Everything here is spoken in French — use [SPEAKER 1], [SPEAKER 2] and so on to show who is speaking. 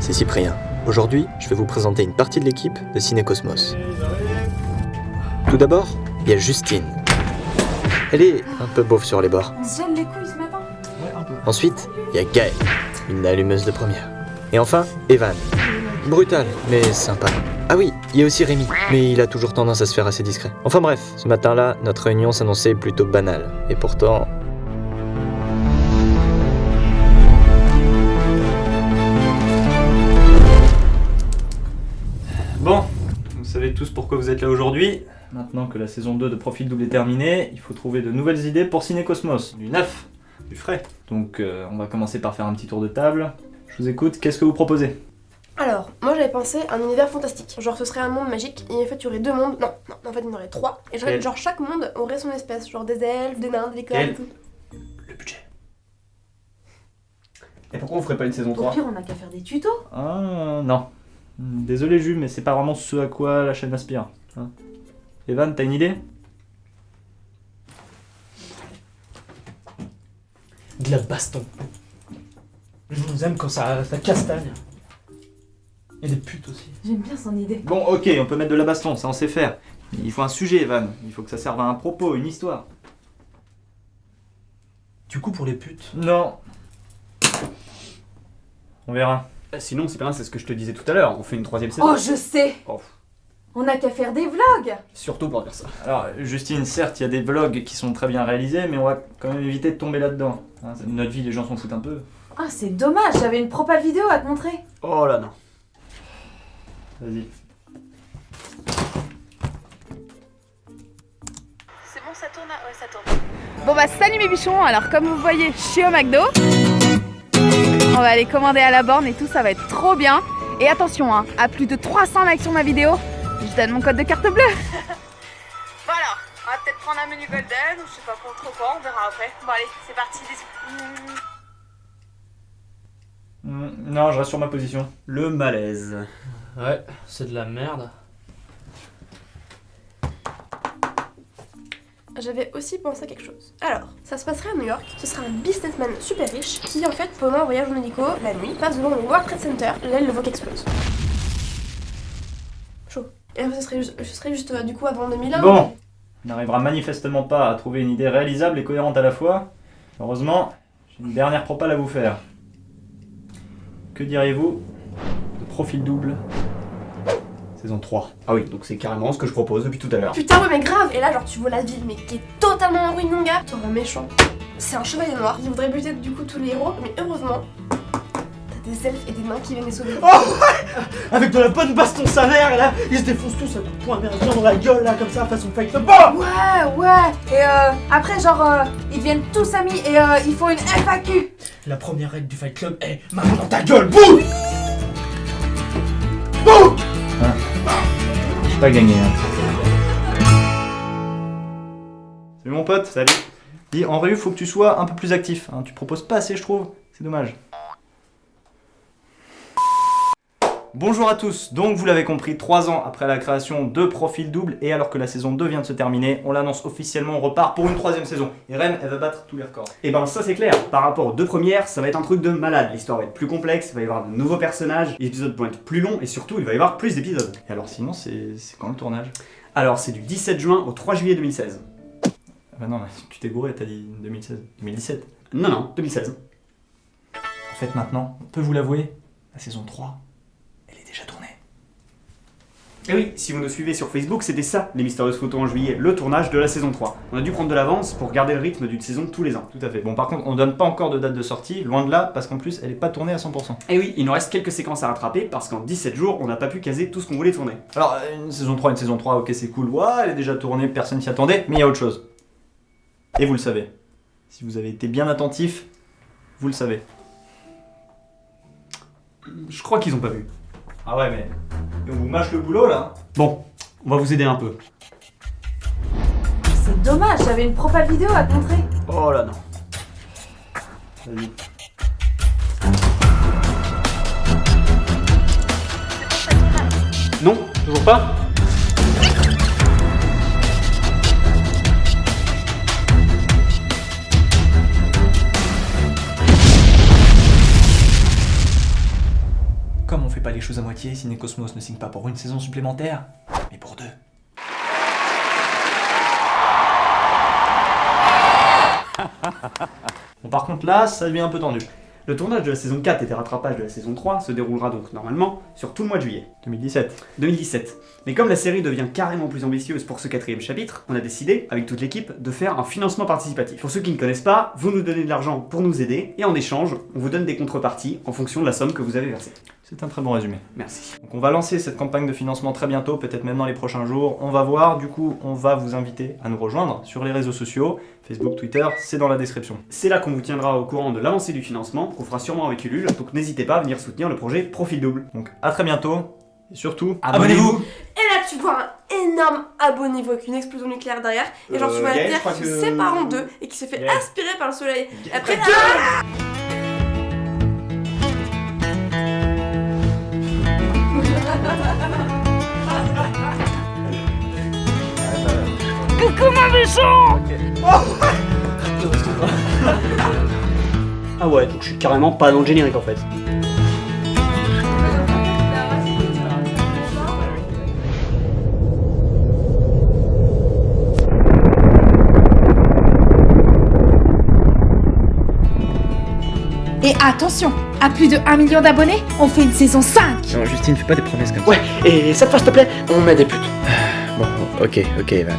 [SPEAKER 1] c'est Cyprien. Aujourd'hui, je vais vous présenter une partie de l'équipe de Ciné-Cosmos. Tout d'abord, il y a Justine. Elle est un peu beauf sur les bords.
[SPEAKER 2] On se gèle les couilles ce matin.
[SPEAKER 3] Ouais, un peu.
[SPEAKER 1] Ensuite, il y a Gaël, une allumeuse de première. Et enfin, Evan. Brutal, mais sympa. Ah oui, il y a aussi Rémi, mais il a toujours tendance à se faire assez discret. Enfin bref, ce matin-là, notre réunion s'annonçait plutôt banale. Et pourtant...
[SPEAKER 3] Bon, vous savez tous pourquoi vous êtes là aujourd'hui. Maintenant que la saison 2 de Profil Double est terminée, il faut trouver de nouvelles idées pour Ciné-Cosmos. Du neuf, du frais. Donc on va commencer par faire un petit tour de table. Je vous écoute, qu'est-ce que vous proposez?
[SPEAKER 2] Alors, moi j'avais pensé à un univers fantastique. Genre ce serait un monde magique, et en fait il y aurait deux mondes. Non, en fait il y en aurait trois. Et genre chaque monde aurait son espèce. Genre des elfes, des nains, des licornes et tout.
[SPEAKER 3] Le budget. Et pourquoi on ferait pas une saison
[SPEAKER 4] Au
[SPEAKER 3] 3?
[SPEAKER 4] pire, on a qu'à faire des tutos.
[SPEAKER 3] Ah non. Désolé Jules, mais c'est pas vraiment ce à quoi la chaîne aspire. Hein. Evan, t'as une idée?
[SPEAKER 5] De la baston. Je vous aime quand ça castagne. Et des putes aussi.
[SPEAKER 4] J'aime bien son idée.
[SPEAKER 3] Bon, ok, on peut mettre de la baston, ça on sait faire. Il faut un sujet, Evan. Il faut que ça serve à un propos, une histoire.
[SPEAKER 5] Du coup, pour les putes.
[SPEAKER 3] Non. On verra.
[SPEAKER 6] Sinon, c'est c'est ce que je te disais tout à l'heure, on fait une troisième saison.
[SPEAKER 4] Oh, je sais.
[SPEAKER 6] Oh.
[SPEAKER 4] On a qu'à faire des vlogs.
[SPEAKER 6] Surtout pour dire ça.
[SPEAKER 3] Alors, Justine, certes, il y a des vlogs qui sont très bien réalisés, mais on va quand même éviter de tomber là-dedans. Hein, notre vie, les gens s'en foutent un peu.
[SPEAKER 4] Ah, c'est dommage, j'avais une propale vidéo à te montrer.
[SPEAKER 6] Oh là non.
[SPEAKER 3] Vas-y.
[SPEAKER 7] C'est bon, ça tourne? Ouais, ça tourne. Bon bah salut mes bichons, alors comme vous voyez, je suis au McDo. On va aller commander à la borne et tout, ça va être trop bien. Et attention, hein, à plus de 300 likes sur ma vidéo, je donne mon code de carte bleue. Voilà, on va peut-être prendre un menu golden ou je sais pas trop quoi, on verra après. Bon allez, c'est parti, bisous.
[SPEAKER 3] Non, je reste sur ma position.
[SPEAKER 6] Le malaise.
[SPEAKER 5] Ouais, c'est de la merde.
[SPEAKER 2] J'avais aussi pensé à quelque chose. Alors, ça se passerait à New York, ce serait un businessman super riche qui en fait, pendant un voyage en hélico, la nuit, passe devant le World Trade Center, l'aile le voit explose. Chaud. Et ce serait juste du coup avant 2001.
[SPEAKER 3] Bon, on n'arrivera manifestement pas à trouver une idée réalisable et cohérente à la fois. Heureusement, j'ai une dernière propale à vous faire. Que diriez-vous de Profil Double saison 3?
[SPEAKER 6] Ah oui, donc c'est carrément ce que je propose depuis tout à l'heure.
[SPEAKER 2] Putain ouais mais grave. Et là genre tu vois la ville mais qui est totalement en ruine mon gars. T'en un méchant. C'est un chevalier noir qui voudrait buter du coup tous les héros. Mais heureusement, t'as des elfes et des nains qui viennent les sauver.
[SPEAKER 5] Oh ouais. Avec de la bonne baston sa mère, et là, ils se défoncent tous à coups de poing américain dans la gueule, là, comme ça, façon Fight Club. BAM!
[SPEAKER 4] Ouais. Et après, genre, ils deviennent tous amis et ils font une FAQ.
[SPEAKER 5] La première règle du Fight Club est maman dans ta gueule, boum! Boum!
[SPEAKER 3] J'ai pas gagné. Salut mon pote, salut. Dis, en réu, faut que tu sois un peu plus actif. Hein. Tu proposes pas assez, je trouve. C'est dommage. Bonjour à tous, donc vous l'avez compris, 3 ans après la création de Profil Double et alors que la saison 2 vient de se terminer, on l'annonce officiellement, on repart pour une 3ème saison. Et Rem, elle va battre tous les records.
[SPEAKER 6] Et ben ça c'est clair, par rapport aux deux premières, ça va être un truc de malade. L'histoire va être plus complexe, il va y avoir de nouveaux personnages, les épisodes vont être plus longs et surtout il va y avoir plus d'épisodes.
[SPEAKER 3] Et alors sinon, c'est quand le tournage?
[SPEAKER 6] Alors c'est du 17 juin au 3 juillet 2016.
[SPEAKER 3] Ah bah non, tu t'es gouré, t'as dit 2016. 2017.
[SPEAKER 6] Non, 2016.
[SPEAKER 3] En fait maintenant, on peut vous l'avouer, la saison 3, elle est déjà tournée.
[SPEAKER 6] Et oui, si vous nous suivez sur Facebook, c'était ça, les mystérieuses photos en juillet, le tournage de la saison 3. On a dû prendre de l'avance pour garder le rythme d'une saison tous les ans.
[SPEAKER 3] Tout à fait. Bon par contre, on donne pas encore de date de sortie, loin de là, parce qu'en plus, elle est pas tournée à 100%.
[SPEAKER 6] Et oui, il nous reste quelques séquences à rattraper parce qu'en 17 jours, on n'a pas pu caser tout ce qu'on voulait tourner.
[SPEAKER 3] Alors, une saison 3, ok c'est cool, ouais, elle est déjà tournée, personne s'y attendait, mais il y a autre chose. Et vous le savez. Si vous avez été bien attentif, vous le savez.
[SPEAKER 6] Je crois qu'ils ont pas vu.
[SPEAKER 3] Ah ouais, mais on vous mâche le boulot là.
[SPEAKER 6] Bon, on va vous aider un peu.
[SPEAKER 4] C'est dommage, j'avais une propale vidéo à te montrer.
[SPEAKER 6] Oh là non.
[SPEAKER 3] Vas-y.
[SPEAKER 6] Non, toujours pas.
[SPEAKER 3] Comment pas les choses à moitié, Cinecosmos ne signe pas pour une saison supplémentaire, mais pour 2. Bon, par contre là, ça devient un peu tendu.
[SPEAKER 6] Le tournage de la saison 4 et des rattrapages de la saison 3 se déroulera donc normalement sur tout le mois de juillet 2017. Mais comme la série devient carrément plus ambitieuse pour ce 4e chapitre, on a décidé, avec toute l'équipe, de faire un financement participatif. Pour ceux qui ne connaissent pas, vous nous donnez de l'argent pour nous aider, et en échange, on vous donne des contreparties en fonction de la somme que vous avez versée.
[SPEAKER 3] C'est un très bon résumé.
[SPEAKER 6] Merci.
[SPEAKER 3] Donc on va lancer cette campagne de financement très bientôt, peut-être même dans les prochains jours. On va voir, du coup, on va vous inviter à nous rejoindre sur les réseaux sociaux. Facebook, Twitter, c'est dans la description.
[SPEAKER 6] C'est là qu'on vous tiendra au courant de l'avancée du financement, qu'on fera sûrement avec Ulule, donc n'hésitez pas à venir soutenir le projet Profil Double.
[SPEAKER 3] Donc à très bientôt, et surtout,
[SPEAKER 6] Abonnez-vous.
[SPEAKER 2] Et là, tu vois un énorme abonnez-vous avec une explosion nucléaire derrière. Et genre, tu vois la
[SPEAKER 6] Gaël, je
[SPEAKER 2] Terre
[SPEAKER 6] crois
[SPEAKER 2] qui
[SPEAKER 6] que-
[SPEAKER 2] se sépare en deux et qui se fait
[SPEAKER 3] Gaël.
[SPEAKER 2] aspirer par le soleil. Et après,
[SPEAKER 6] Ah ouais, donc je suis carrément pas dans le générique en fait.
[SPEAKER 7] Et attention, à plus de 1 million d'abonnés, on fait une saison 5.
[SPEAKER 1] Non, Justine, fais pas des promesses comme ça.
[SPEAKER 8] Ouais, et ça te va s'il te plaît? On met des putes.
[SPEAKER 1] Bon, ok, Evan.